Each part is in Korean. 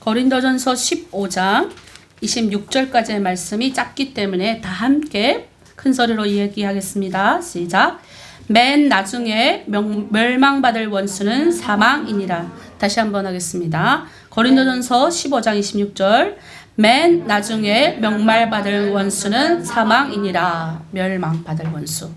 고린도전서 15장 26절까지의 말씀이 짧기 때문에 다 함께 큰 소리로 얘기하겠습니다. 시작. 맨 나중에 멸망받을 원수는 사망이니라. 다시 한번 하겠습니다. 고린도전서 15장 26절. 맨 나중에 멸망받을 원수는 사망이니라. 멸망받을 원수.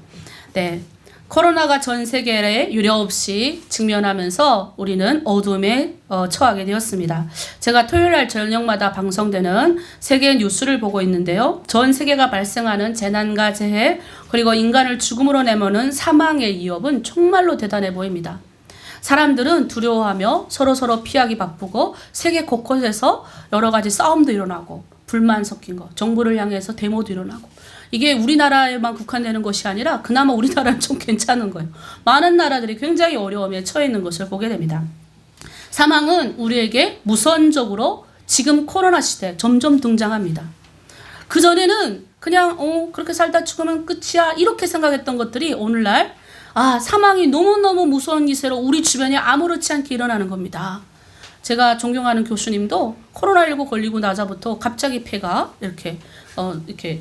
네. 코로나가 전 세계에 유례없이 직면하면서 우리는 어둠에 처하게 되었습니다. 제가 토요일날 저녁마다 방송되는 세계 뉴스를 보고 있는데요. 전 세계가 발생하는 재난과 재해 그리고 인간을 죽음으로 내모는 사망의 위협은 정말로 대단해 보입니다. 사람들은 두려워하며 서로 피하기 바쁘고 세계 곳곳에서 여러 가지 싸움도 일어나고 불만 섞인 거, 정부를 향해서 데모도 일어나고 이게 우리나라에만 국한되는 것이 아니라 그나마 우리나라는 좀 괜찮은 거예요. 많은 나라들이 굉장히 어려움에 처해 있는 것을 보게 됩니다. 사망은 우리에게 무선적으로 지금 코로나 시대에 점점 등장합니다. 그전에는 그냥 그렇게 살다 죽으면 끝이야 이렇게 생각했던 것들이 오늘날 사망이 너무너무 무서운 기세로 우리 주변에 아무렇지 않게 일어나는 겁니다. 제가 존경하는 교수님도 코로나19 걸리고 나서부터 갑자기 폐가 이렇게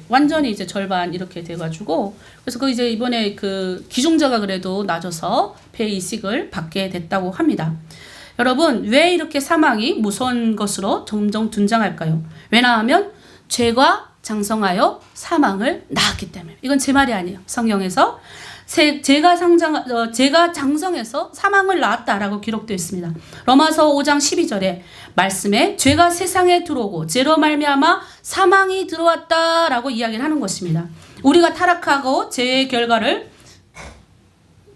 완전히 이제 절반 이렇게 돼가지고 그래서 그 이제 이번에 그 기중자가 그래도 낮아서 폐 이식을 받게 됐다고 합니다. 여러분 왜 이렇게 사망이 무서운 것으로 점점 등장할까요? 왜냐하면 죄가 장성하여 사망을 낳았기 때문에. 이건 제 말이 아니에요. 성경에서 죄가 장성해서 사망을 낳았다라고 기록되어 있습니다. 로마서 5장 12절에 말씀에 죄가 세상에 들어오고 죄로 말미암아 사망이 들어왔다라고 이야기를 하는 것입니다. 우리가 타락하고 죄의 결과를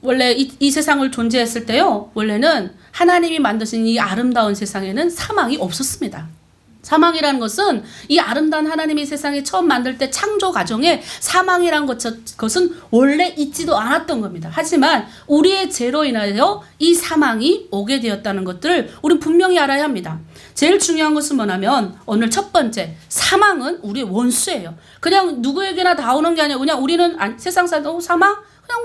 원래 이 세상을 존재했을 때요. 원래는 하나님이 만드신 이 아름다운 세상에는 사망이 없었습니다. 사망이라는 것은 이 아름다운 하나님이 세상에 처음 만들 때 창조 과정에 사망이라는 것은 원래 있지도 않았던 겁니다. 하지만 우리의 죄로 인하여 이 사망이 오게 되었다는 것들을 우리는 분명히 알아야 합니다. 제일 중요한 것은 뭐냐면 오늘 첫 번째 사망은 우리의 원수예요. 그냥 누구에게나 다 오는 게 아니라 그냥 우리는 세상 살다 사망?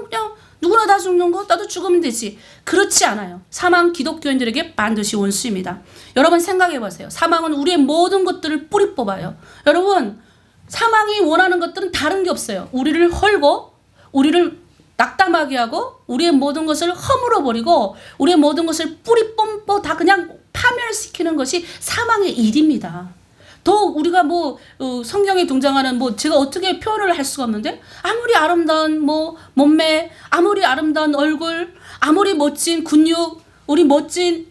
그냥 누구나 다 죽는 거? 나도 죽으면 되지. 그렇지 않아요. 사망 기독교인들에게 반드시 원수입니다. 여러분 생각해 보세요. 사망은 우리의 모든 것들을 뿌리 뽑아요. 여러분 사망이 원하는 것들은 다른 게 없어요. 우리를 헐고 우리를 낙담하게 하고 우리의 모든 것을 허물어 버리고 우리의 모든 것을 뿌리 뽑고 다 그냥 파멸시키는 것이 사망의 일입니다. 더 우리가 성경에 등장하는 제가 어떻게 표현을 할 수가 없는데 아무리 아름다운 몸매, 아무리 아름다운 얼굴, 아무리 멋진 근육, 우리 멋진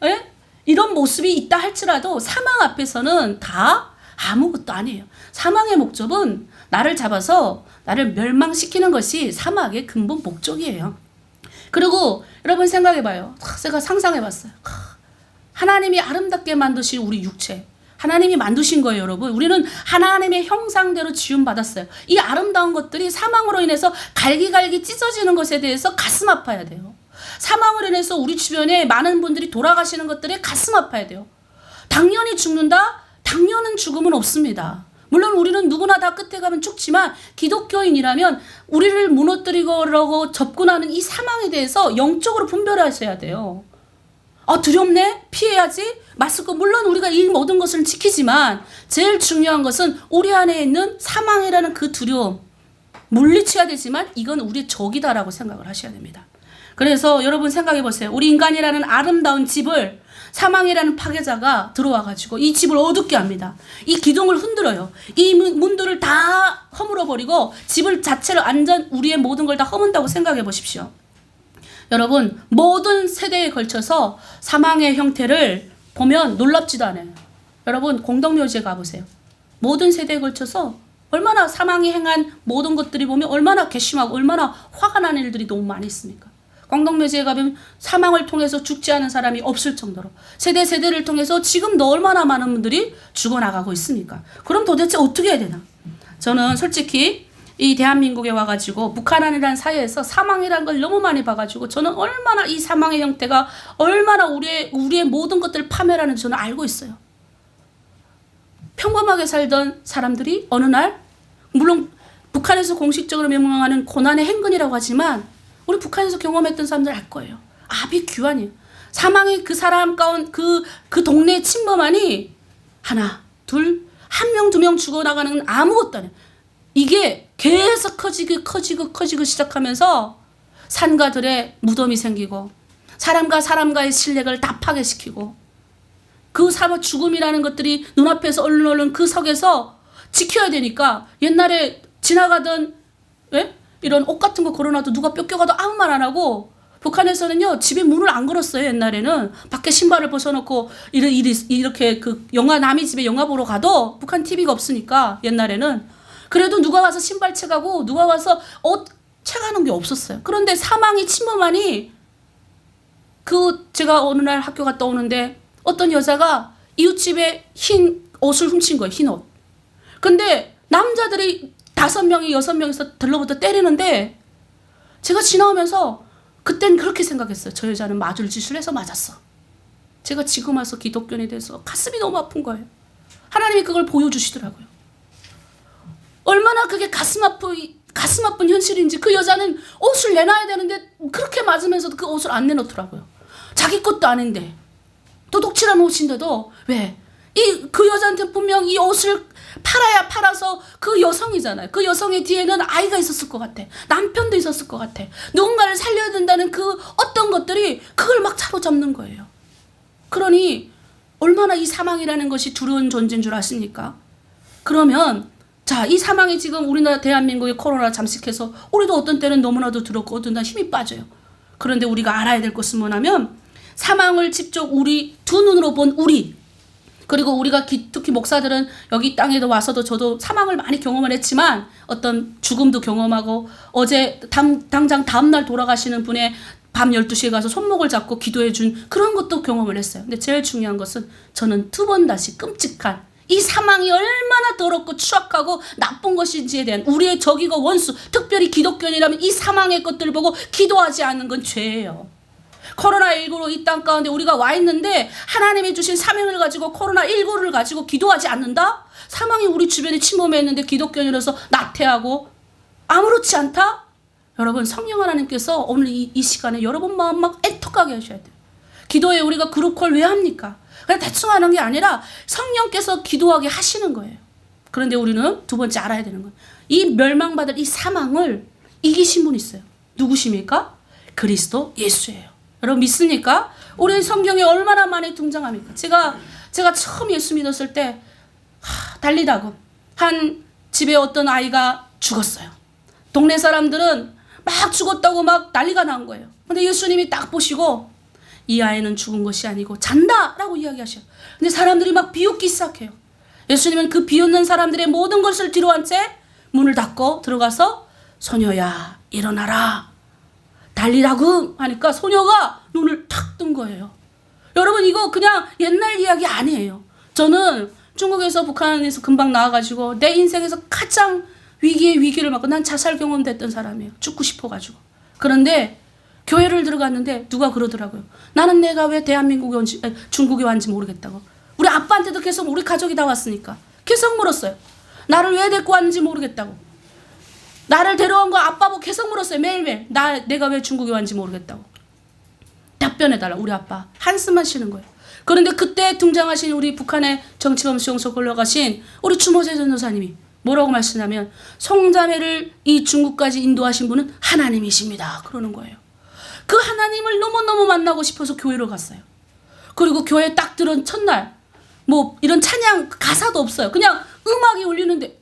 이런 모습이 있다 할지라도 사망 앞에서는 다 아무것도 아니에요. 사망의 목적은 나를 잡아서 나를 멸망시키는 것이 사망의 근본 목적이에요. 그리고 여러분 생각해봐요. 제가 상상해봤어요. 하나님이 아름답게 만드신 우리 육체 하나님이 만드신 거예요, 여러분. 우리는 하나님의 형상대로 지음받았어요. 이 아름다운 것들이 사망으로 인해서 갈기갈기 찢어지는 것에 대해서 가슴 아파야 돼요. 사망으로 인해서 우리 주변에 많은 분들이 돌아가시는 것들에 가슴 아파야 돼요. 당연히 죽는다? 당연한 죽음은 없습니다. 물론 우리는 누구나 다 끝에 가면 죽지만 기독교인이라면 우리를 무너뜨리려고 접근하는 이 사망에 대해서 영적으로 분별하셔야 돼요. 두렵네? 피해야지? 마스크 물론 우리가 이 모든 것을 지키지만 제일 중요한 것은 우리 안에 있는 사망이라는 그 두려움 물리쳐야 되지만 이건 우리의 적이다라고 생각을 하셔야 됩니다. 그래서 여러분 생각해 보세요. 우리 인간이라는 아름다운 집을 사망이라는 파괴자가 들어와 가지고 이 집을 어둡게 합니다. 이 기둥을 흔들어요. 이 문들을 다 허물어 버리고 집을 자체를 우리의 모든 걸 다 허문다고 생각해 보십시오. 여러분 모든 세대에 걸쳐서 사망의 형태를 보면 놀랍지도 않아요. 여러분 공동묘지에 가보세요. 모든 세대에 걸쳐서 얼마나 사망이 행한 모든 것들이 보면 얼마나 괘씸하고 얼마나 화가 나는 일들이 너무 많이 있습니까? 공동묘지에 가면 사망을 통해서 죽지 않은 사람이 없을 정도로 세대를 통해서 지금도 얼마나 많은 분들이 죽어나가고 있습니까? 그럼 도대체 어떻게 해야 되나? 저는 솔직히 이 대한민국에 와가지고 북한이라는 사회에서 사망이라는 걸 너무 많이 봐가지고 저는 얼마나 이 사망의 형태가 얼마나 우리의 모든 것들을 파멸하는지 저는 알고 있어요. 평범하게 살던 사람들이 어느 날 물론 북한에서 공식적으로 명명하는 고난의 행군이라고 하지만 우리 북한에서 경험했던 사람들 알 거예요. 아비규환이에요. 사망이 그 사람 가운 그 동네에 침범하니 하나, 둘, 한 명, 두 명 죽어나가는 건 아무것도 아니에요. 이게 계속 커지고 시작하면서 산가들의 무덤이 생기고 사람과 사람과의 신뢰를 다 파괴시키고 그 죽음이라는 것들이 눈앞에서 얼른 그 석에서 지켜야 되니까 옛날에 지나가던 이런 옷 같은 거 걸어놔도 누가 뺏겨가도 아무 말 안 하고 북한에서는요 집에 문을 안 걸었어요. 옛날에는 밖에 신발을 벗어놓고 이렇게 그 영화 남의 집에 영화 보러 가도 북한 TV가 없으니까 옛날에는 그래도 누가 와서 신발 채가고 누가 와서 옷 채가는 게 없었어요. 그런데 사망이 침범하니 제가 어느 날 학교 갔다 오는데 어떤 여자가 이웃집에 흰 옷을 훔친 거예요. 흰 옷. 근데 남자들이 5명이 6명이서 들러부터 때리는데 제가 지나오면서 그땐 그렇게 생각했어요. 저 여자는 맞을 짓을 해서 맞았어. 제가 지금 와서 기독교인에 대해서 가슴이 너무 아픈 거예요. 하나님이 그걸 보여주시더라고요. 얼마나 그게 가슴 아픈 현실인지. 그 여자는 옷을 내놔야 되는데 그렇게 맞으면서도 그 옷을 안 내놓더라고요. 자기 것도 아닌데 도둑질한 옷인데도 왜? 그 여자한테 분명 이 옷을 팔아서 그 여성이잖아요. 그 여성의 뒤에는 아이가 있었을 것 같아. 남편도 있었을 것 같아. 누군가를 살려야 된다는 그 어떤 것들이 그걸 막 사로잡는 거예요. 그러니 얼마나 이 사망이라는 것이 두려운 존재인 줄 아십니까? 그러면 자, 이 사망이 지금 우리나라 대한민국의 코로나 잠식해서 우리도 어떤 때는 너무나도 두렵고 어떤 때는 힘이 빠져요. 그런데 우리가 알아야 될 것은 뭐냐면 사망을 직접 우리 두 눈으로 본 우리, 그리고 우리가 특히 목사들은 여기 땅에도 와서도 저도 사망을 많이 경험을 했지만 어떤 죽음도 경험하고 어제 당장 다음날 돌아가시는 분의 밤 12시에 가서 손목을 잡고 기도해 준 그런 것도 경험을 했어요. 근데 제일 중요한 것은 저는 두 번 다시 끔찍한 이 사망이 얼마나 더럽고 추악하고 나쁜 것인지에 대한 우리의 적이고 원수, 특별히 기독교인이라면 이 사망의 것들을 보고 기도하지 않는 건 죄예요. 코로나19로 이 땅 가운데 우리가 와 있는데 하나님이 주신 사명을 가지고 코로나19를 가지고 기도하지 않는다? 사망이 우리 주변에 침범했는데 기독교인으로서 나태하고 아무렇지 않다? 여러분, 성령 하나님께서 오늘 이 시간에 여러분 마음 막 애통하게 하셔야 돼요. 기도에 우리가 그룹콜 왜 합니까? 그냥 대충 하는 게 아니라 성령께서 기도하게 하시는 거예요. 그런데 우리는 두 번째 알아야 되는 건 이 멸망받을 이 사망을 이기신 분이 있어요. 누구십니까? 그리스도 예수예요. 여러분 믿습니까? 우리 성경에 얼마나 많이 등장합니까? 제가 처음 예수 믿었을 때 달리다고 한 집에 어떤 아이가 죽었어요. 동네 사람들은 막 죽었다고 막 난리가 난 거예요. 근데 예수님이 딱 보시고 이 아이는 죽은 것이 아니고 잔다라고 이야기하셔요. 근데 사람들이 막 비웃기 시작해요. 예수님은 그 비웃는 사람들의 모든 것을 뒤로한 채 문을 닫고 들어가서 소녀야 일어나라 달리라고 하니까 소녀가 눈을 탁 뜬 거예요. 여러분 이거 그냥 옛날 이야기 아니에요. 저는 중국에서 북한에서 금방 나와가지고 내 인생에서 가장 위기의 위기를 맞고 난 자살 경험됐던 사람이에요. 죽고 싶어가지고. 그런데 교회를 들어갔는데 누가 그러더라고요. 나는 내가 왜 대한민국에 온지 중국에 왔는지 모르겠다고. 우리 아빠한테도 계속 우리 가족이 다 왔으니까 계속 물었어요. 나를 왜 데리고 왔는지 모르겠다고. 나를 데려온 거 아빠 보고 계속 물었어요. 매일매일. 내가 왜 중국에 왔는지 모르겠다고. 답변해달라. 우리 아빠 한숨만 쉬는 거예요. 그런데 그때 등장하신 우리 북한의 정치범 수용소 걸려가신 우리 추모세 전도사님이 뭐라고 말씀하냐면 송자매를 이 중국까지 인도하신 분은 하나님이십니다. 그러는 거예요. 그 하나님을 너무너무 만나고 싶어서 교회로 갔어요. 그리고 교회 딱 들은 첫날 뭐 이런 찬양 가사도 없어요. 그냥 음악이 울리는데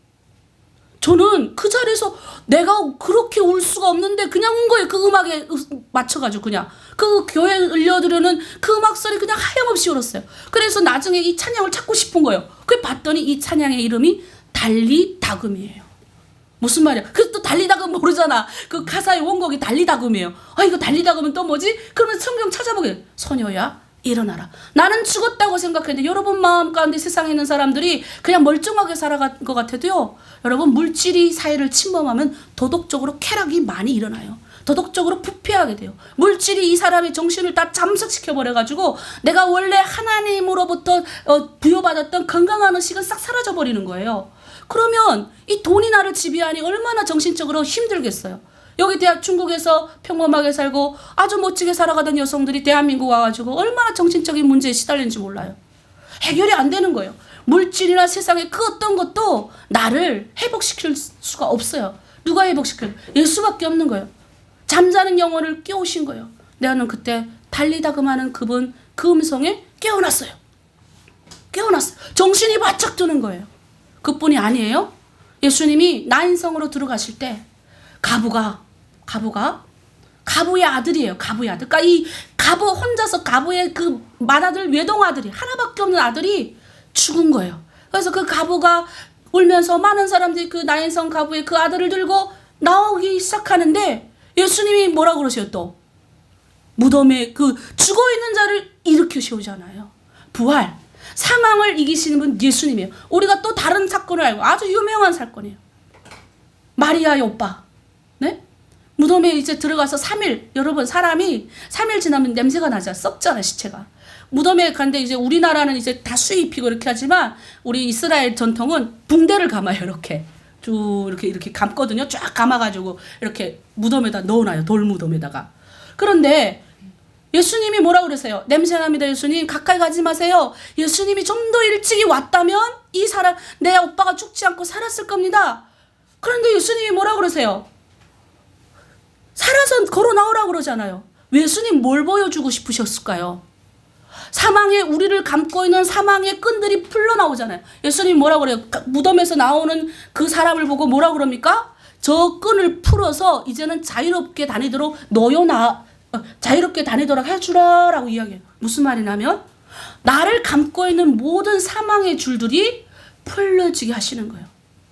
저는 그 자리에서 내가 그렇게 울 수가 없는데 그냥 온 거예요. 그 음악에 맞춰가지고 그냥 그 교회에 울려드리는 그 음악 소리 그냥 하염없이 울었어요. 그래서 나중에 이 찬양을 찾고 싶은 거예요. 그래 봤더니 이 찬양의 이름이 달리다금이에요. 무슨 말이야? 그래서 또 달리다금 모르잖아. 그 가사의 원곡이 달리다금이에요. 아 이거 달리다금은 또 뭐지? 그러면 성경 찾아보게. 소녀야 일어나라. 나는 죽었다고 생각했는데 여러분 마음 가운데 세상에 있는 사람들이 그냥 멀쩡하게 살아간 것 같아도요. 여러분 물질이 사회를 침범하면 도덕적으로 쾌락이 많이 일어나요. 도덕적으로 부패하게 돼요. 물질이 이 사람의 정신을 다 잠식시켜버려가지고 내가 원래 하나님으로부터 부여받았던 건강한 의식은 싹 사라져버리는 거예요. 그러면 이 돈이 나를 지배하니 얼마나 정신적으로 힘들겠어요. 여기 중국에서 평범하게 살고 아주 멋지게 살아가던 여성들이 대한민국 와가지고 얼마나 정신적인 문제에 시달리는지 몰라요. 해결이 안 되는 거예요. 물질이나 세상의 그 어떤 것도 나를 회복시킬 수가 없어요. 누가 회복시켜요? 예수밖에 없는 거예요. 잠자는 영혼을 깨우신 거예요. 나는 그때 달리다 금하는 그분 그 음성에 깨어났어요. 깨어났어요. 정신이 바짝 드는 거예요. 그뿐이 아니에요. 예수님이 나인성으로 들어가실 때 가부의 아들이에요. 가부의 아들. 그러니까 이 가부 혼자서 가부의 그 맏아들 외동아들이 하나밖에 없는 아들이 죽은 거예요. 그래서 그 가부가 울면서 많은 사람들이 그 나인성 가부의 그 아들을 들고 나오기 시작하는데 예수님이 뭐라 그러세요 또? 무덤에 그 죽어있는 자를 일으키시오잖아요. 부활. 사망을 이기시는 분 예수님이에요. 우리가 또 다른 사건을 알고 아주 유명한 사건이에요. 마리아의 오빠. 네? 무덤에 이제 들어가서 3일. 여러분 사람이 3일 지나면 냄새가 나잖아. 썩잖아 시체가. 무덤에 간데 이제 우리나라는 이제 다 수입히고 이렇게 하지만 우리 이스라엘 전통은 붕대를 감아요. 이렇게. 쭉 이렇게 감거든요. 쫙 감아가지고 이렇게 무덤에다 넣어놔요. 돌무덤에다가. 그런데 예수님이 뭐라 그러세요? 냄새납니다 예수님. 가까이 가지 마세요. 예수님이 좀 더 일찍이 왔다면 이 사람 내 오빠가 죽지 않고 살았을 겁니다. 그런데 예수님이 뭐라 그러세요? 살아서 걸어 나오라고 그러잖아요. 예수님 뭘 보여주고 싶으셨을까요? 사망에 우리를 감고 있는 사망의 끈들이 풀려나오잖아요. 예수님 뭐라 그래요? 무덤에서 나오는 그 사람을 보고 뭐라 그럽니까? 저 끈을 풀어서 이제는 자유롭게 다니도록 자유롭게 다니도록 해주라라고 이야기해요. 무슨 말이냐면 나를 감고 있는 모든 사망의 줄들이 풀려지게 하시는 거예요.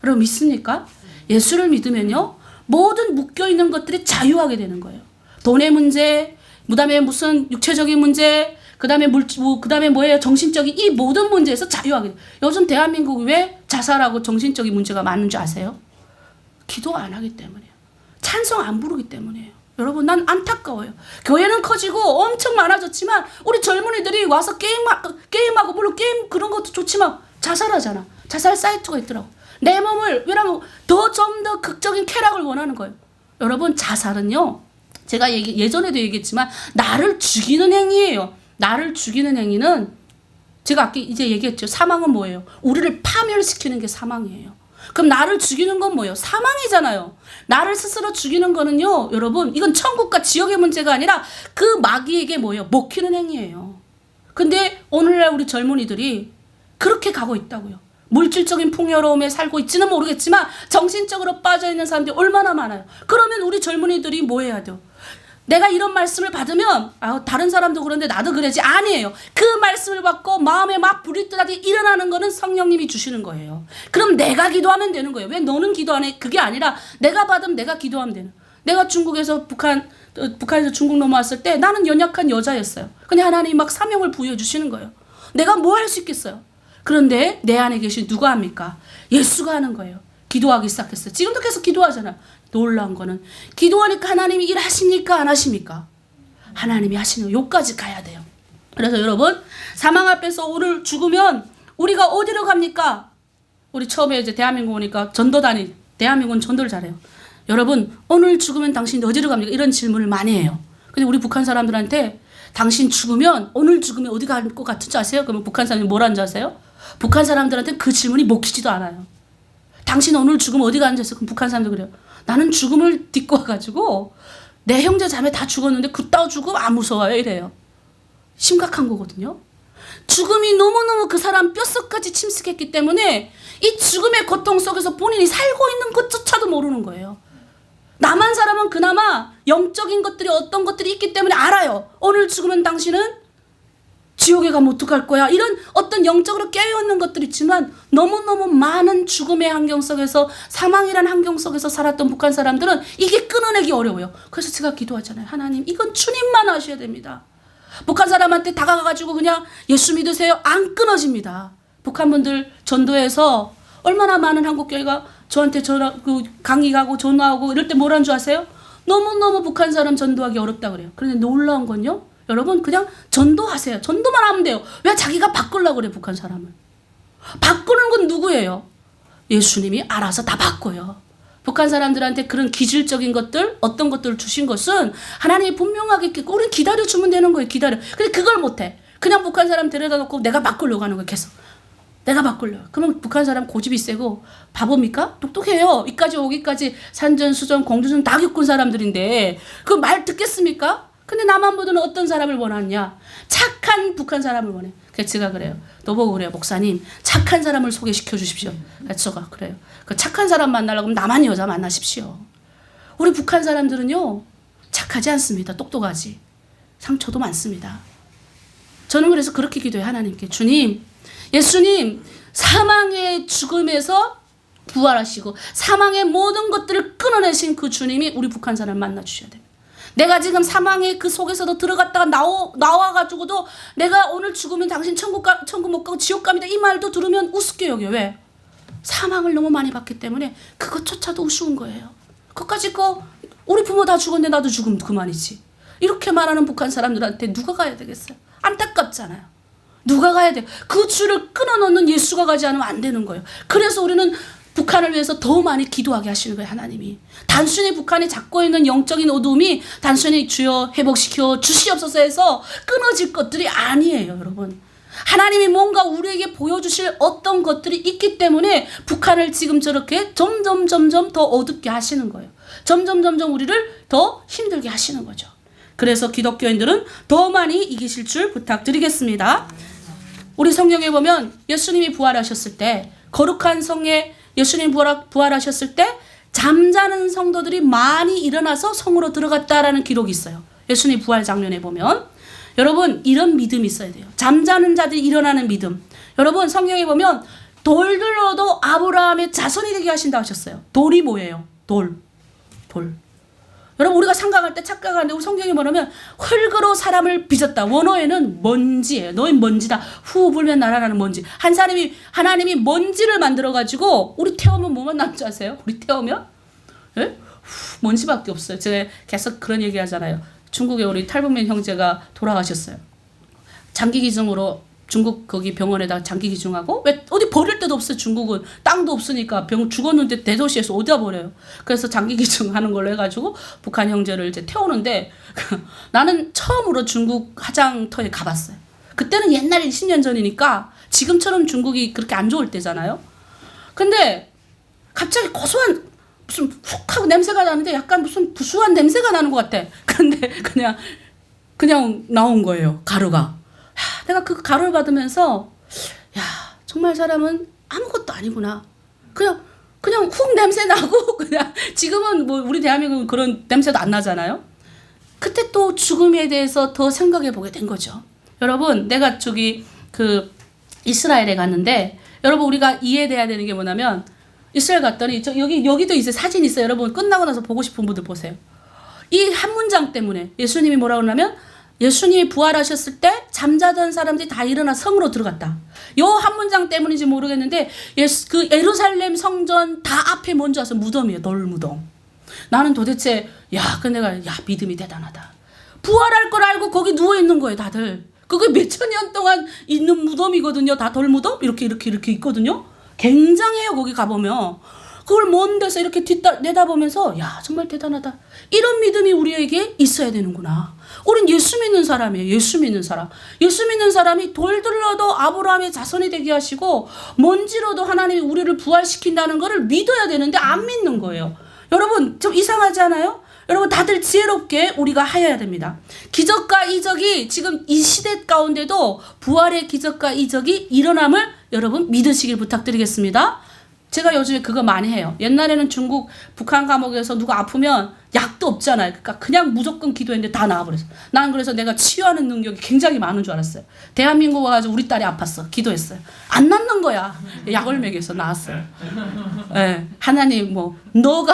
여러분 믿습니까? 예수를 믿으면요 모든 묶여있는 것들이 자유하게 되는 거예요. 돈의 문제, 그다음에 무슨 육체적인 문제, 그다음에 그다음에 뭐예요? 정신적인 이 모든 문제에서 자유하게 돼요. 요즘 대한민국이 왜 자살하고 정신적인 문제가 많은 줄 아세요? 기도 안 하기 때문이에요. 찬송 안 부르기 때문이에요. 여러분 난 안타까워요. 교회는 커지고 엄청 많아졌지만 우리 젊은이들이 와서 게임하고 물론 게임 그런 것도 좋지만 자살하잖아. 자살 사이트가 있더라고. 내 몸을 왜냐면 좀 더 극적인 쾌락을 원하는 거예요. 여러분 자살은요. 제가 예전에도 얘기했지만 나를 죽이는 행위예요. 나를 죽이는 행위는 제가 아까 이제 얘기했죠. 사망은 뭐예요? 우리를 파멸시키는 게 사망이에요. 그럼 나를 죽이는 건 뭐예요? 사망이잖아요. 나를 스스로 죽이는 거는요. 여러분 이건 천국과 지옥의 문제가 아니라 그 마귀에게 뭐예요? 먹히는 행위예요. 근데 오늘날 우리 젊은이들이 그렇게 가고 있다고요. 물질적인 풍요로움에 살고 있지는 모르겠지만 정신적으로 빠져있는 사람들이 얼마나 많아요. 그러면 우리 젊은이들이 뭐 해야 돼요? 내가 이런 말씀을 받으면 다른 사람도 그런데 나도 그래야지. 아니에요. 그 말씀을 받고 마음에 막 불이 뜨다니 일어나는 거는 성령님이 주시는 거예요. 그럼 내가 기도하면 되는 거예요. 왜 너는 기도 안 해? 그게 아니라 내가 받으면 내가 기도하면 되는. 내가 중국에서 북한에서 중국 넘어왔을 때 나는 연약한 여자였어요. 근데 하나님이 막 사명을 부여해 주시는 거예요. 내가 뭐 할 수 있겠어요? 그런데 내 안에 계신 누가 합니까? 예수가 하는 거예요. 기도하기 시작했어요. 지금도 계속 기도하잖아요. 놀라운 거는 기도하니까 하나님이 일하십니까? 안 하십니까? 하나님이 하시는 요까지 가야 돼요. 그래서 여러분 사망 앞에서 오늘 죽으면 우리가 어디로 갑니까? 우리 처음에 이제 대한민국 오니까 대한민국은 전도를 잘해요. 여러분 오늘 죽으면 당신 어디로 갑니까? 이런 질문을 많이 해요. 근데 우리 북한 사람들한테 당신 죽으면 오늘 죽으면 어디 갈 것 같은지 아세요? 그러면 북한 사람이 뭐라는 줄 아세요? 북한 사람들한테 그 질문이 먹히지도 않아요. 당신 오늘 죽으면 어디 가는지 아세요? 그럼 북한 사람들 그래요. 나는 죽음을 딛고 와가지고 내 형제 자매 다 죽었는데 그따위 죽음 안 무서워요 이래요. 심각한 거거든요. 죽음이 너무너무 그 사람 뼛속까지 침식했기 때문에 이 죽음의 고통 속에서 본인이 살고 있는 것조차도 모르는 거예요. 남한 사람은 그나마 영적인 것들이 어떤 것들이 있기 때문에 알아요. 오늘 죽으면 당신은 지옥에 가면 어떡할 거야. 이런 어떤 영적으로 깨어있는 것들이 있지만 너무너무 많은 죽음의 환경 속에서 사망이란 환경 속에서 살았던 북한 사람들은 이게 끊어내기 어려워요. 그래서 제가 기도하잖아요. 하나님 이건 주님만 하셔야 됩니다. 북한 사람한테 다가가가지고 그냥 예수 믿으세요. 안 끊어집니다. 북한 분들 전도해서 얼마나 많은 한국교회가 저한테 강의하고 전화하고 이럴 때 뭐라는 줄 아세요? 너무너무 북한 사람 전도하기 어렵다 그래요. 그런데 놀라운 건요. 여러분 그냥 전도하세요. 전도만 하면 돼요. 왜 자기가 바꾸려고 그래 북한 사람을. 바꾸는 건 누구예요? 예수님이 알아서 다 바꿔요. 북한 사람들한테 그런 기질적인 것들 어떤 것들을 주신 것은 하나님이 분명하게 우리는 기다려주면 되는 거예요. 기다려. 근데 그걸 못해. 그냥 북한 사람 데려다 놓고 내가 바꾸려고 하는 거예요. 계속. 내가 바꾸려고. 그러면 북한 사람 고집이 세고 바보입니까? 똑똑해요. 이까지 오기까지 산전수전 공주전 다 겪은 사람들인데 그 말 듣겠습니까? 근데 남한부들은 어떤 사람을 원하냐? 착한 북한 사람을 원해. 그래서 제가 그래요. 너보고 그래요. 목사님 착한 사람을 소개시켜 주십시오. 그래서 제가 그래요. 그 착한 사람 만나려고 하면 남한 여자 만나십시오. 우리 북한 사람들은요. 착하지 않습니다. 똑똑하지. 상처도 많습니다. 저는 그래서 그렇게 기도해요. 하나님께. 주님, 예수님 사망의 죽음에서 부활하시고 사망의 모든 것들을 끊어내신 그 주님이 우리 북한 사람을 만나 주셔야 돼요. 내가 지금 사망의 그 속에서도 들어갔다가 나와가지고도 내가 오늘 죽으면 당신 천국 못 가고 지옥 갑니다. 이 말도 들으면 우습게 여겨요. 왜? 사망을 너무 많이 봤기 때문에 그것조차도 우스운 거예요. 그것까지 우리 부모 다 죽었는데 나도 죽으면 그만이지. 이렇게 말하는 북한 사람들한테 누가 가야 되겠어요? 안타깝잖아요. 누가 가야 돼요? 그 줄을 끊어놓는 예수가 가지 않으면 안 되는 거예요. 그래서 우리는 북한을 위해서 더 많이 기도하게 하시는 거예요. 하나님이. 단순히 북한이 잡고 있는 영적인 어둠이 단순히 주여 회복시켜 주시옵소서 해서 끊어질 것들이 아니에요. 여러분. 하나님이 뭔가 우리에게 보여주실 어떤 것들이 있기 때문에 북한을 지금 저렇게 점점 더 어둡게 하시는 거예요. 점점 우리를 더 힘들게 하시는 거죠. 그래서 기독교인들은 더 많이 이기실 줄 부탁드리겠습니다. 우리 성경에 보면 예수님이 부활하셨을 때 거룩한 성에 예수님 부활하셨을 때 잠자는 성도들이 많이 일어나서 성으로 들어갔다라는 기록이 있어요. 예수님 부활 장면에 보면 여러분 이런 믿음이 있어야 돼요. 잠자는 자들이 일어나는 믿음. 여러분 성경에 보면 돌들로도 아브라함의 자손이 되게 하신다 하셨어요. 돌이 뭐예요? 돌. 여러분 우리가 생각할 때 착각하는데 우리 성경에 뭐냐면 흙으로 사람을 빚었다. 원어에는 먼지예요. 너희 먼지다. 후 불면 날아가는 먼지. 하나님이 먼지를 만들어가지고 우리 태우면 뭐만 남지 아세요? 우리 태우면? 예? 먼지밖에 없어요. 제가 계속 그런 얘기 하잖아요. 중국에 우리 탈북민 형제가 돌아가셨어요. 장기기증으로 중국 거기 병원에다가 장기기증하고 왜 어디 버릴 데도 없어요. 중국은 땅도 없으니까 죽었는데 대도시에서 어디다 버려요. 그래서 장기기증하는 걸로 해가지고 북한 형제를 이제 태우는데 나는 처음으로 중국 화장터에 가봤어요. 그때는 옛날에 10년 전이니까 지금처럼 중국이 그렇게 안 좋을 때잖아요. 근데 갑자기 고소한 무슨 훅 하고 냄새가 나는데 약간 무슨 부수한 냄새가 나는 것 같아. 근데 그냥 나온 거예요. 가루가. 내가 그 가루를 받으면서 야 정말 사람은 아무것도 아니구나. 그냥 훅 냄새 나고 그냥 지금은 뭐 우리 대한민국은 그런 냄새도 안 나잖아요. 그때 또 죽음에 대해서 더 생각해 보게 된 거죠. 여러분 내가 그 이스라엘에 갔는데 여러분 우리가 이해돼야 되는 게 뭐냐면 이스라엘 갔더니 여기도 이제 사진 있어요. 여러분 끝나고 나서 보고 싶은 분들 보세요. 이 한 문장 때문에 예수님이 뭐라고 하냐면 예수님이 부활하셨을 때 잠자던 사람들이 다 일어나 성으로 들어갔다. 요 한 문장 때문인지 모르겠는데 그 예루살렘 성전 다 앞에 먼저 와서 무덤이에요. 돌무덤. 나는 도대체 근데 내가 믿음이 대단하다. 부활할 걸 알고 거기 누워 있는 거예요. 다들. 그게 몇천 년 동안 있는 무덤이거든요. 다 돌무덤 이렇게 있거든요. 굉장해요. 거기 가보면. 그걸 먼 데서 이렇게 내다보면서 정말 대단하다. 이런 믿음이 우리에게 있어야 되는구나. 우린 예수 믿는 사람이에요. 예수 믿는 사람. 예수 믿는 사람이 돌들로도 아브라함의 자손이 되게 하시고 먼지로도 하나님이 우리를 부활시킨다는 것을 믿어야 되는데 안 믿는 거예요. 여러분 좀 이상하지 않아요? 여러분 다들 지혜롭게 우리가 하여야 됩니다. 기적과 이적이 지금 이 시대 가운데도 부활의 기적과 이적이 일어남을 여러분 믿으시길 부탁드리겠습니다. 제가 요즘에 그거 많이 해요. 옛날에는 중국 북한 감옥에서 누가 아프면 약도 없잖아요. 그러니까 그냥 무조건 기도했는데 다 나아버렸어. 난 그래서 내가 치유하는 능력이 굉장히 많은 줄 알았어요. 대한민국 와가지고 우리 딸이 아팠어. 기도했어요. 안 낫는 거야. 약을 먹여서 나았어요. 네. 하나님 너가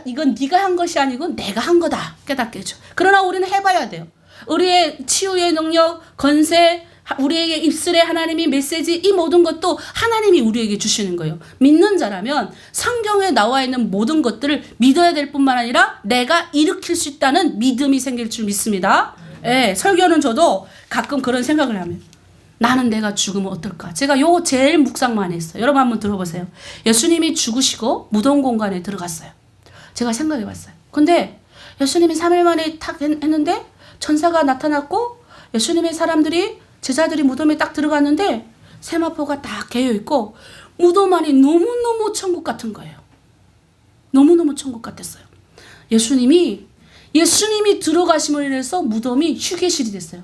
이건 네가 한 것이 아니고 내가 한 거다 깨닫게 해줘. 그러나 우리는 해봐야 돼요. 우리의 치유의 능력, 건세, 우리에게 입술에 하나님이 메시지 이 모든 것도 하나님이 우리에게 주시는 거예요. 믿는 자라면 성경에 나와 있는 모든 것들을 믿어야 될 뿐만 아니라 내가 일으킬 수 있다는 믿음이 생길 줄 믿습니다. 설교는 저도 가끔 그런 생각을 하면 나는 내가 죽으면 어떨까? 제가 요 제일 묵상 많이 했어요. 여러분 한번 들어보세요. 예수님이 죽으시고 무덤 공간에 들어갔어요. 제가 생각해 봤어요. 근데 예수님이 3일 만에 탁 했는데 천사가 나타났고 예수님의 사람들이 제자들이 무덤에 딱 들어갔는데 세마포가 딱 개여 있고 무덤 안이 너무너무 천국 같은 거예요. 너무너무 천국 같았어요. 예수님이 들어가심을 인해서 무덤이 휴게실이 됐어요.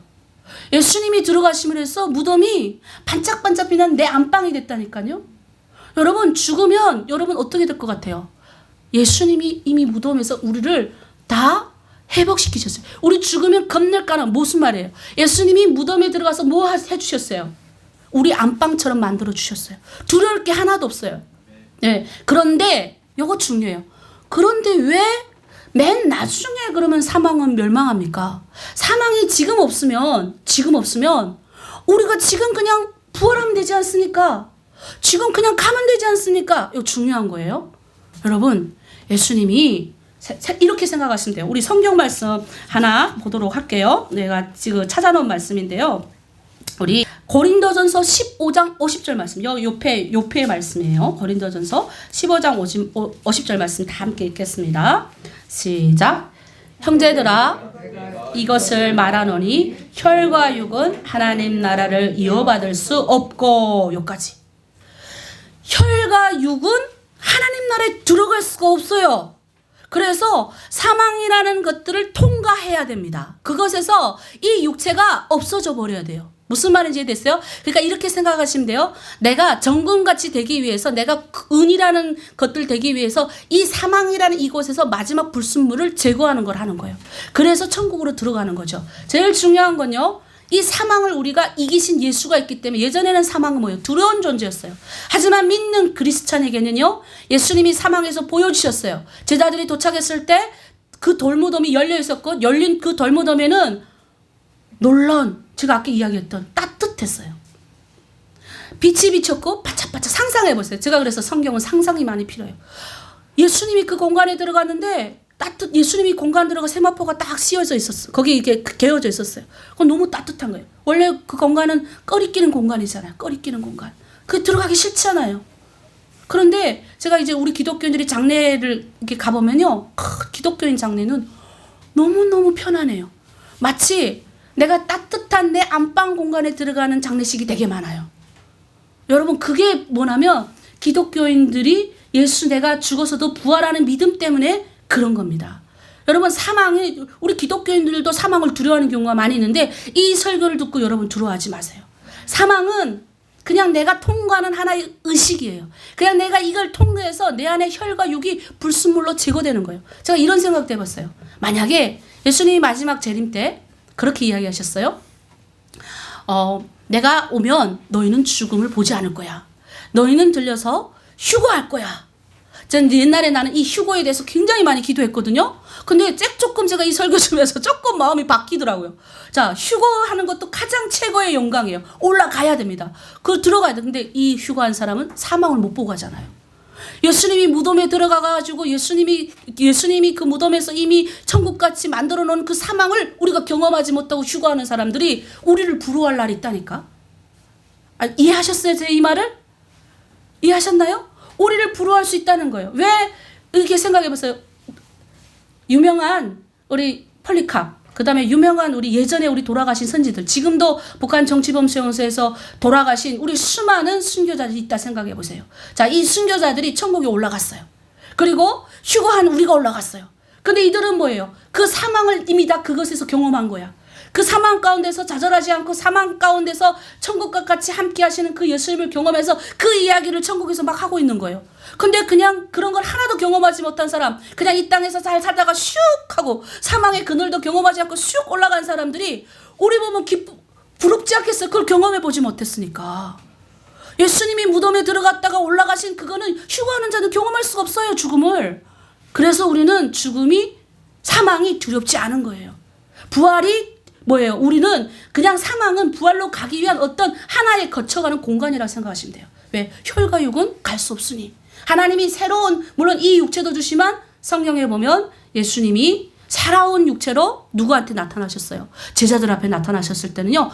예수님이 들어가심을 해서 무덤이 반짝반짝 빛나는 내 안방이 됐다니까요. 여러분, 죽으면 여러분 어떻게 될 것 같아요? 예수님이 이미 무덤에서 우리를 다 회복시키셨어요. 우리 죽으면 겁낼까나 무슨 말이에요? 예수님이 무덤에 들어가서 뭐 해주셨어요? 우리 안방처럼 만들어주셨어요. 두려울 게 하나도 없어요. 네. 그런데 이거 중요해요. 그런데 왜 맨 나중에 그러면 사망은 멸망합니까? 사망이 지금 없으면 우리가 지금 그냥 부활하면 되지 않습니까? 지금 그냥 가면 되지 않습니까? 이거 중요한 거예요. 여러분, 예수님이 이렇게 생각하시면 돼요. 우리 성경 말씀 하나 보도록 할게요. 내가 지금 찾아놓은 말씀인데요. 우리 고린도전서 15장 50절 말씀, 요패의 말씀이에요. 고린도전서 15장 50절 말씀 다 함께 읽겠습니다. 시작. 형제들아, 이것을 말하노니 혈과 육은 하나님 나라를 이어받을 수 없고. 여기까지. 혈과 육은 하나님 나라에 들어갈 수가 없어요. 그래서 사망이라는 것들을 통과해야 됩니다. 그것에서 이 육체가 없어져 버려야 돼요. 무슨 말인지 이해됐어요? 그러니까 이렇게 생각하시면 돼요. 내가 정금같이 되기 위해서, 내가 은이라는 것들 되기 위해서 이 사망이라는 이곳에서 마지막 불순물을 제거하는 걸 하는 거예요. 그래서 천국으로 들어가는 거죠. 제일 중요한 건요, 이 사망을 우리가 이기신 예수가 있기 때문에. 예전에는 사망은 뭐예요? 두려운 존재였어요. 하지만 믿는 그리스찬에게는요, 예수님이 사망에서 보여주셨어요. 제자들이 도착했을 때 그 돌무덤이 열려 있었고, 열린 그 돌무덤에는 놀라운, 제가 아까 이야기했던 따뜻했어요. 빛이 비쳤고 바짝바짝. 상상해보세요. 제가 그래서 성경은 상상이 많이 필요해요. 예수님이 그 공간에 들어갔는데 예수님이 공간 들어가 세마포가 딱 씌워져 있었어요. 거기 이게 개어져 있었어요. 그건 너무 따뜻한 거예요. 원래 그 공간은 꺼리끼는 공간이잖아요. 꺼리끼는 공간. 그 들어가기 싫잖아요. 그런데 제가 이제 우리 기독교인들이 장례를 이렇게 가보면요, 기독교인 장례는 너무너무 편안해요. 마치 내가 따뜻한 내 안방 공간에 들어가는 장례식이 되게 많아요. 여러분, 그게 뭐냐면 기독교인들이 내가 죽어서도 부활하는 믿음 때문에 그런 겁니다. 여러분, 우리 기독교인들도 사망을 두려워하는 경우가 많이 있는데 이 설교를 듣고 여러분 두려워하지 마세요. 사망은 그냥 내가 통과하는 하나의 의식이에요. 그냥 내가 이걸 통과해서 내 안에 혈과 육이 불순물로 제거되는 거예요. 제가 이런 생각도 해봤어요. 만약에 예수님이 마지막 재림 때 그렇게 이야기하셨어요. 내가 오면 너희는 죽음을 보지 않을 거야. 너희는 들려서 휴거할 거야. 전 옛날에 나는 이 휴거에 대해서 굉장히 많이 기도했거든요. 근데 조금 제가 이 설교 주면서 조금 마음이 바뀌더라고요. 자, 휴거하는 것도 가장 최고의 영광이에요. 올라가야 됩니다. 들어가야 돼. 근데 이 휴거한 사람은 사망을 못 보고 가잖아요. 예수님이 무덤에 들어가가지고 예수님이 그 무덤에서 이미 천국같이 만들어 놓은 그 사망을 우리가 경험하지 못하고 휴거하는 사람들이 우리를 부러워할 날이 있다니까. 이해하셨어요? 제 이 말을? 이해하셨나요? 우리를 부러워할 수 있다는 거예요. 왜? 이렇게 생각해보세요. 유명한 우리 폴리캅, 그 다음에 유명한 예전에 우리 돌아가신 선지들, 지금도 북한 정치범수용소에서 돌아가신 우리 수많은 순교자들이 있다 생각해보세요. 자, 이 순교자들이 천국에 올라갔어요. 그리고 휴거한 우리가 올라갔어요. 근데 이들은 뭐예요? 그 사망을 이미 다 그것에서 경험한 거야. 그 사망 가운데서 좌절하지 않고 사망 가운데서 천국과 같이 함께 하시는 그 예수님을 경험해서 그 이야기를 천국에서 막 하고 있는 거예요. 근데 그냥 그런 걸 하나도 경험하지 못한 사람, 그냥 이 땅에서 잘 살다가 슉 하고 사망의 그늘도 경험하지 않고 슉 올라간 사람들이 우리 보면 부럽지 않겠어요? 그걸 경험해보지 못했으니까. 예수님이 무덤에 들어갔다가 올라가신 그거는 휴거하는 자는 경험할 수가 없어요, 죽음을. 그래서 우리는 사망이 두렵지 않은 거예요. 부활이 뭐예요? 우리는 그냥 사망은 부활로 가기 위한 어떤 하나의 거쳐가는 공간이라고 생각하시면 돼요. 왜? 혈과 육은 갈 수 없으니. 하나님이 물론 이 육체도 주시만 성경에 보면 예수님이 살아온 육체로 누구한테 나타나셨어요? 제자들 앞에 나타나셨을 때는요,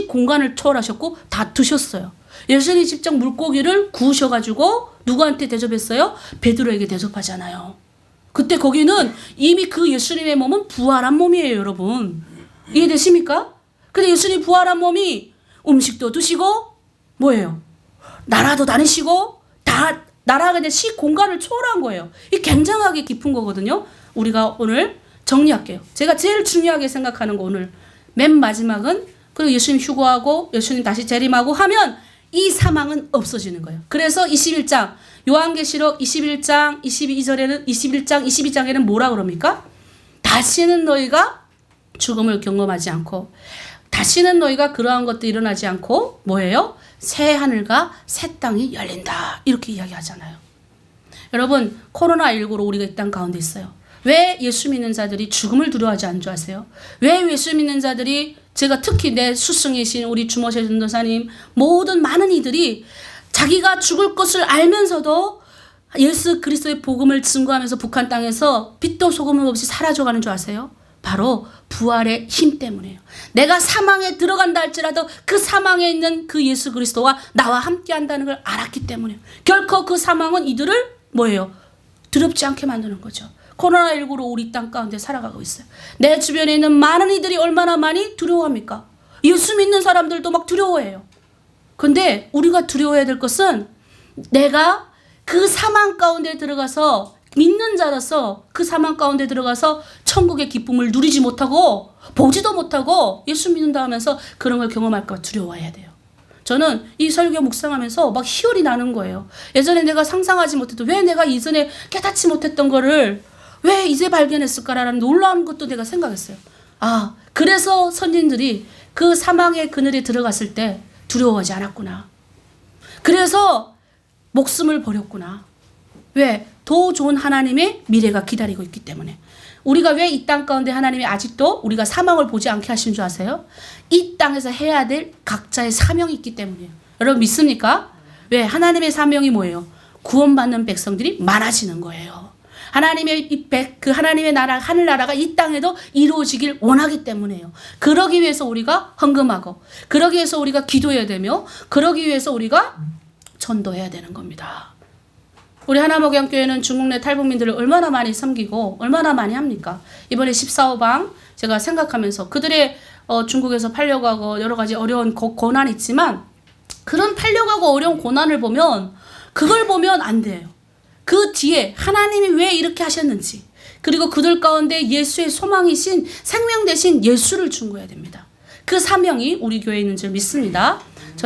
공간을 초월하셨고 다 드셨어요. 예수님이 직접 물고기를 구우셔가지고 누구한테 대접했어요? 베드로에게 대접하잖아요. 그때 거기는 이미 그 예수님의 몸은 부활한 몸이에요, 여러분. 이해되십니까? 근데 예수님 부활한 몸이 음식도 드시고 뭐예요? 나라도 다니시고 다 나라가 이제 시 공간을 초월한 거예요. 이 굉장하게 깊은 거거든요. 우리가 오늘 정리할게요. 제가 제일 중요하게 생각하는 거 오늘 맨 마지막은 그리고 예수님 휴거하고 예수님 다시 재림하고 하면 이 사망은 없어지는 거예요. 그래서 21장 요한계시록 21장 22절에는 21장 22장에는 뭐라 그럽니까? 다시는 너희가 죽음을 경험하지 않고 다시는 너희가 그러한 것도 일어나지 않고 뭐예요? 새 하늘과 새 땅이 열린다. 이렇게 이야기하잖아요. 여러분 코로나19로 우리가 이 땅 가운데 있어요. 왜 예수 믿는 자들이 죽음을 두려워하지 않는 줄 아세요? 왜 예수 믿는 자들이 제가 특히 내 스승이신 우리 주모세 전도사님 모든 많은 이들이 자기가 죽을 것을 알면서도 예수 그리스도의 복음을 증거하면서 북한 땅에서 빛도 소금도 없이 사라져가는 줄 아세요? 바로 부활의 힘 때문이에요. 내가 사망에 들어간다 할지라도 그 사망에 있는 그 예수 그리스도와 나와 함께 한다는 걸 알았기 때문이에요. 결코 그 사망은 이들을 뭐예요? 두렵지 않게 만드는 거죠. 코로나19로 우리 땅 가운데 살아가고 있어요. 내 주변에 있는 많은 이들이 얼마나 많이 두려워합니까? 예수 믿는 사람들도 막 두려워해요. 근데 우리가 두려워해야 될 것은 내가 그 사망 가운데 들어가서 믿는 자라서 그 사망 가운데 들어가서 천국의 기쁨을 누리지 못하고 보지도 못하고 예수 믿는다 하면서 그런 걸 경험할까 봐 두려워해야 돼요. 저는 이 설교 묵상하면서 막 희열이 나는 거예요. 예전에 내가 상상하지 못했던 왜 내가 이전에 깨닫지 못했던 거를 왜 이제 발견했을까라는 놀라운 것도 내가 생각했어요. 아, 그래서 선진들이 그 사망의 그늘에 들어갔을 때 두려워하지 않았구나. 그래서 목숨을 버렸구나. 왜? 더 좋은 하나님의 미래가 기다리고 있기 때문에. 우리가 왜 이 땅 가운데 하나님이 아직도 우리가 사망을 보지 않게 하신 줄 아세요? 이 땅에서 해야 될 각자의 사명이 있기 때문이에요. 여러분 믿습니까? 왜? 하나님의 사명이 뭐예요? 구원받는 백성들이 많아지는 거예요. 하나님의 나라, 하늘나라가 이 땅에도 이루어지길 원하기 때문에요. 그러기 위해서 우리가 헌금하고, 그러기 위해서 우리가 기도해야 되며, 그러기 위해서 우리가 전도해야 되는 겁니다. 우리 하나목양교회는 중국 내 탈북민들을 얼마나 많이 섬기고 얼마나 많이 합니까? 이번에 14호방 제가 생각하면서 그들의 중국에서 팔려가고 여러 가지 어려운 고난이 있지만 그런 팔려가고 어려운 고난을 보면 그걸 보면 안 돼요. 그 뒤에 하나님이 왜 이렇게 하셨는지 그리고 그들 가운데 예수의 소망이신 생명 대신 예수를 중고해야 됩니다. 그 사명이 우리 교회에 있는 줄 믿습니다.